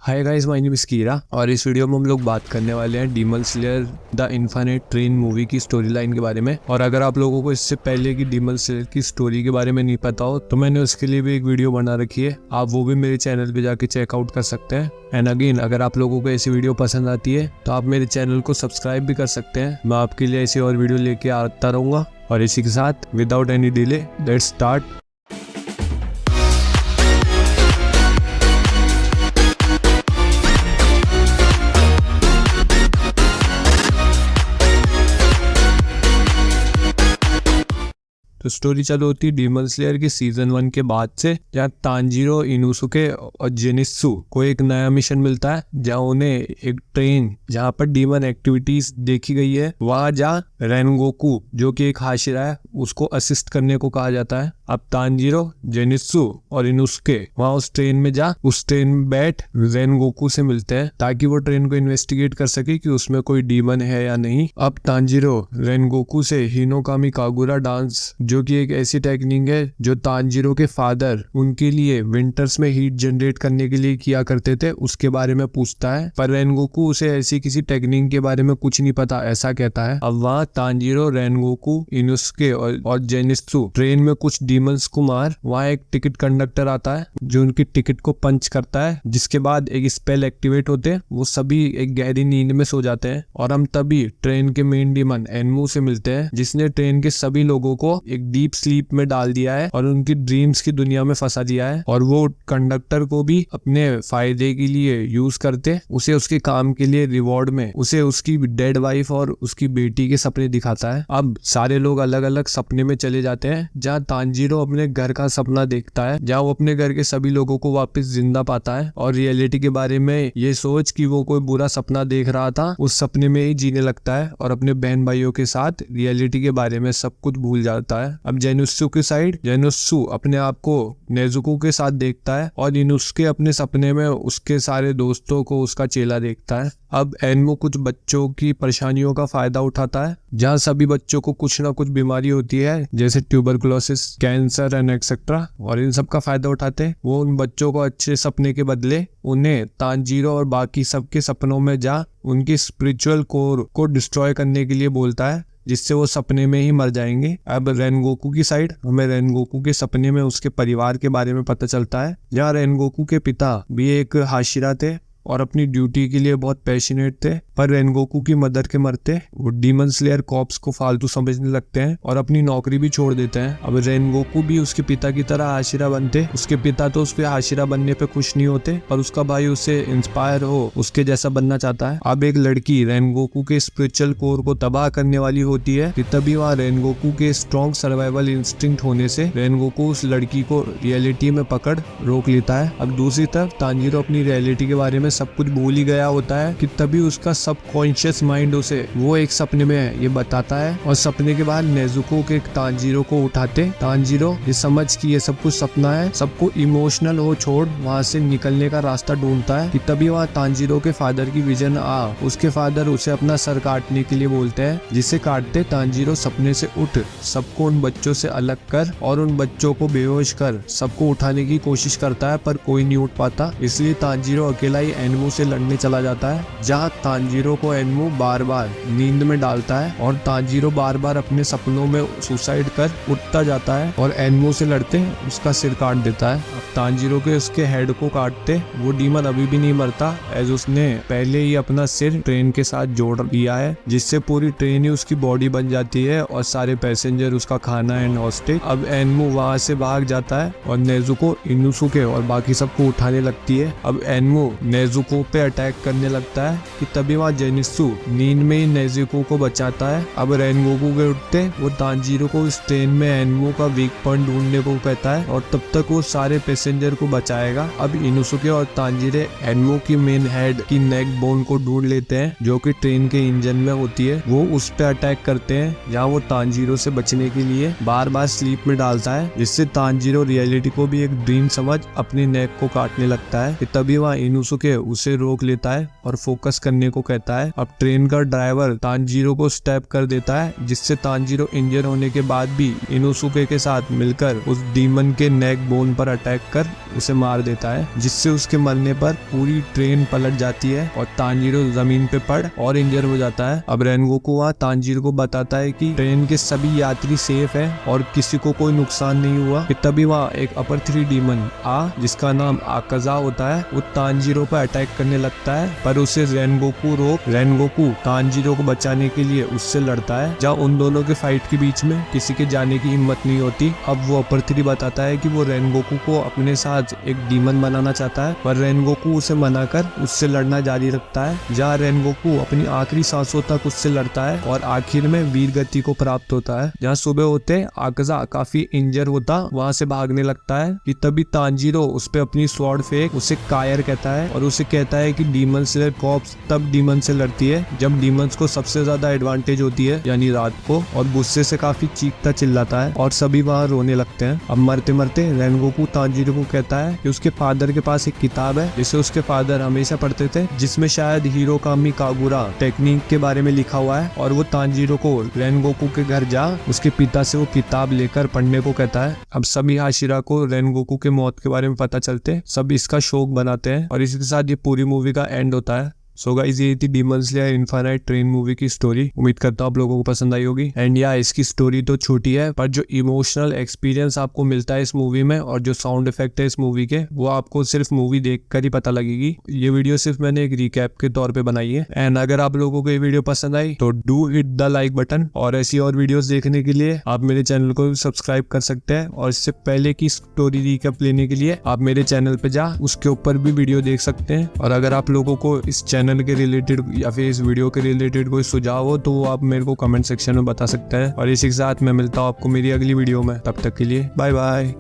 Hi guys, my name is Kira और इस video में हम लोग बात करने वाले हैं demon slayer the infinite train movie की स्टोरी लाइन के बारे में। और अगर आप लोगों को इससे पहले की डीमन स्लेयर की स्टोरी के बारे में नहीं पता हो तो मैंने उसके लिए भी एक वीडियो बना रखी है, आप वो भी मेरे चैनल पे जाके चेकआउट कर सकते हैं। एंड अगेन, अगर आप लोगों को ऐसी वीडियो पसंद आती है तो आप मेरे चैनल को सब्सक्राइब भी कर सकते हैं। मैं आपके लिए ऐसी और वीडियो लेके आता रहूंगा। और इसी के साथ without any delay let's start. तो स्टोरी चालू होती है डीमन स्लेयर की सीजन 1 के बाद से, जहाँ तांजीरो, इनुसुके और जेनित्सु को एक नया मिशन मिलता है, जहाँ उन्हें एक ट्रेन जहाँ पर डीमन एक्टिविटीज देखी गई है वहां जा रेनगोकू जो कि एक हाशिरा है उसको असिस्ट करने को कहा जाता है। अब तांजीरो, जेनित्सु और इनुसुके वहां उस ट्रेन में जा उस ट्रेन में बैठ रेनगोकू से मिलते हैं ताकि वो ट्रेन को इन्वेस्टिगेट कर सके कि उसमें कोई डीमन है या नहीं। अब तांजीरो रेनगोकू से हिनोकामी कागुरा डांस, जो कि एक ऐसी टेक्निक है जो तांजीरो के फादर उनके लिए विंटर्स में हीट जनरेट करने के लिए किया करते थे, उसके बारे में पूछता है। पर रेनगोकू उसे ऐसी किसी टेक्निक के बारे में कुछ नहीं पता ऐसा कहता है। अब वहाँ तांजीरो, रेनगोकू, इनुसुके और जेनित्सु ट्रेन में कुछ डीमंस को मार वहाँ एक टिकट कंडक्टर आता है जो उनकी टिकट को पंच करता है, जिसके बाद एक स्पेल एक्टिवेट होते हैं। वो सभी एक गहरी नींद में सो जाते हैं और हम तभी ट्रेन के मेन डीमन एनमू से मिलते हैं, जिसने ट्रेन के सभी लोगों को एक डीप स्लीप में डाल दिया है और उनकी ड्रीम्स की दुनिया में फंसा दिया है। और वो कंडक्टर को भी अपने फायदे के लिए यूज करते, उसे उसके काम के लिए रिवॉर्ड में उसे उसकी डेड वाइफ और उसकी बेटी के सपने दिखाता है। अब सारे लोग अलग अलग सपने में चले जाते हैं, जहाँ तांजीरो अपने घर का सपना देखता है, जहाँ वो अपने घर के सभी लोगों को वापस जिंदा पाता है और रियलिटी के बारे में ये सोच कि वो कोई बुरा सपना देख रहा था उस सपने में ही जीने लगता है और अपने बहन भाइयों के साथ रियलिटी के बारे में सब कुछ भूल जाता है। अब जेनित्सु की साइड, जेनित्सु अपने आप को नेजुको के साथ देखता है और इनुसुके अपने सपने में उसके सारे दोस्तों को उसका चेला देखता है। अब एनमू कुछ बच्चों की परेशानियों का फायदा उठाता है, जहाँ सभी बच्चों को कुछ ना कुछ बीमारी होती है जैसे ट्यूबरकुलोसिस, कैंसर एंड एक्सेट्रा, और इन सब का फायदा उठाते हैं। वो उन बच्चों को अच्छे सपने के बदले उन्हें तांजीरो और बाकी सबके सपनों में जा उनकी स्पिरिचुअल कोर को डिस्ट्रॉय करने के लिए बोलता है, जिससे वो सपने में ही मर जाएंगे। अब रेनगोकू की साइड, हमें रेनगोकू के सपने में उसके परिवार के बारे में पता चलता है, जहाँ रेनगोकू के पिता भी एक हाशिरा थे और अपनी ड्यूटी के लिए बहुत पैशनेट थे। पर रेनगोकू की मदर के मरते वो डीमन स्लेयर कॉर्प्स को फालतू समझने लगते हैं और अपनी नौकरी भी छोड़ देते हैं। अब रेनगोकू भी उसके पिता की तरह हाशिरा बनते, उसके पिता तो उसके हाशिरा बनने पे खुश नहीं होते, पर उसका भाई उससे इंस्पायर हो उसके जैसा बनना चाहता है। अब एक लड़की रेनगोकू के स्पिरिचुअल कोर को तबाह करने वाली होती है, तभी वहाँ रेनगोकू के स्ट्रॉन्ग सर्वाइवल इंस्टिंक्ट होने से रेनगोकू उस लड़की को रियलिटी में पकड़ रोक लेता है। अब दूसरी तरफ तांजीरो अपनी रियलिटी के बारे में सब कुछ भूल ही गया होता है कि तभी उसका सबकॉन्शियस माइंड उसे वो एक सपने में ये बताता है और सपने के बाद नेजुको के तांजीरो को उठाते। तांजीरो ये समझ कि ये सब कुछ सपना है, सबको इमोशनल हो छोड़ वहाँ से निकलने का रास्ता ढूंढता है कि तभी वहाँ तांजीरो के फादर की विजन उसके फादर उसे अपना सर काटने के लिए बोलते हैं, जिसे काटते तांजीरो सपने से उठ सबको उन बच्चों से अलग कर और उन बच्चों को बेहोश कर सबको उठाने की कोशिश करता है, पर कोई नहीं उठ पाता। इसलिए तांजीरो अकेला ही एनमू से लड़ने चला जाता है, जहाँ तांजीरो को एनमू बार बार नींद में डालता है और तांजीरो बार बार अपने सपनों में सुसाइड कर उठता जाता है और एनमू से लड़ते उसका सिर काट देता है। अब तांजीरो के उसके हेड को काटते वो डीमन अभी भी नहीं मरता, एज उसने पहले ही अपना सिर ट्रेन के साथ जोड़ दिया है, जिससे पूरी ट्रेन ही उसकी बॉडी बन जाती है और सारे पैसेंजर उसका खाना एंड हॉस्टेज। अब एनमू वहाँ से भाग जाता है और नेजुको, इनुसुके और बाकी सबको उठाने लगती है। अब एनमू नेजुको पे अटैक करने लगता है कि तभी वहाँ जेनित्सु नींद में ही नेजुको को बचाता है। अब रेनगोकू के उठते वो तांजीरो को इस ट्रेन में एनमू का वीक पॉइंट ढूंढने को कहता है और तब तक वो सारे पैसेंजर को बचाएगा। अब इनुसुके और तांजीरे एनमू की मेन हेड की नेक बोन को ढूंढ लेते हैं, जो कि ट्रेन के इंजन में होती है। वो उस पे अटैक करते हैं, जहाँ वो तांजीरो से बचने के लिए बार बार स्लीप में डालता है, जिससे तांजीरो रियलिटी को भी एक ड्रीम समझ अपनी नेक को काटने लगता है। तभी वहाँ इनुसुके उसे रोक लेता है और फोकस करने को कहता है। अब ट्रेन का ड्राइवर तांजीरो को स्टैप कर देता है, जिससे तांजीरो इंजर होने के बाद भी इनोसुके के साथ मिलकर उस डीमन के नेक बोन पर अटैक कर उसे मार देता है, जिससे उसके मरने पर पूरी ट्रेन पलट जाती है और तांजीरो जमीन पे पड़ और इंजर हो जाता है। अब रेनगोकू वहाँ तांजीरो को बताता है कि ट्रेन के सभी यात्री सेफ है और किसी को कोई नुकसान नहीं हुआ। तभी वहाँ एक अपर 3 डीमन जिसका नाम आकाजा होता है, वो तांजीरो पर अटैक करने लगता है, पर उसे रेनगोकू तांजीरो को बचाने के लिए उससे लड़ता है। जहाँ उन दोनों के फाइट के बीच में किसी के जाने की हिम्मत नहीं होती। अब वो अपर 3 बताता है कि वो रेनगोकू को अपने साथ एक डीमन बनाना चाहता है, पर रेनगोकू उसे मना कर उससे लड़ना जारी रखता है। जहाँ रेनगोकू अपनी आखिरी सांसों तक उससे लड़ता है और आखिर में वीर गति को प्राप्त होता है। जहाँ सुबह होते आकाजा काफी इंजर होता वहाँ से भागने लगता है कि तभी तांजीरो उस पे अपनी स्वॉर्ड फेंक उसे कायर कहता है और उसे कहता है कि डीमन स्लेयर कॉर्प्स तब डीमन से लड़ती है जब डीमंस को सबसे ज्यादा एडवांटेज होती है, यानी रात को, और गुस्से से काफी चीखता चिल्लाता है और सभी वहाँ रोने लगते हैं। अब मरते मरते रेनगोकू तांजीरो को कहता है कि उसके फादर के पास एक किताब है जिसे उसके फादर हमेशा पढ़ते थे, जिसमें शायद हिरोकामी कागुरा टेक्निक के बारे में लिखा हुआ है, और वो तांजीरो को रेनगोकू के घर जा उसके पिता से वो किताब लेकर पढ़ने को कहता है। अब सभी हाशिरा को रेनगोकू के मौत के बारे में पता चलते सब इसका शोक बनाते हैं और इसी के साथ ये पूरी मूवी का एंड होता है। सो गाइस, ये थी demon slayer infinite train movie की स्टोरी। उम्मीद करता हूँ आप लोगों को पसंद आई होगी। एंड या इसकी स्टोरी तो छोटी है, पर जो इमोशनल एक्सपीरियंस आपको मिलता है इस मूवी में और जो साउंड इफेक्ट है इस मूवी के, वो आपको सिर्फ मूवी देखकर ही पता लगेगी। ये वीडियो सिर्फ मैंने एक रिकैप के तौर पे बनाई है। एंड अगर आप लोगों को ये वीडियो पसंद आई तो do hit the like button, और ऐसी और वीडियोस देखने के लिए आप मेरे चैनल को सब्सक्राइब कर सकते हैं। और इससे पहले की स्टोरी रिकैप लेने के लिए आप मेरे चैनल पे जा उसके ऊपर भी वीडियो देख सकते हैं। और अगर आप लोगों को इस चैनल के रिलेटेड या फिर इस वीडियो के रिलेटेड कोई सुझाव हो तो वो आप मेरे को कमेंट सेक्शन में बता सकते हैं। और इसी के साथ मैं मिलता हूँ आपको मेरी अगली वीडियो में। तब तक के लिए बाय बाय।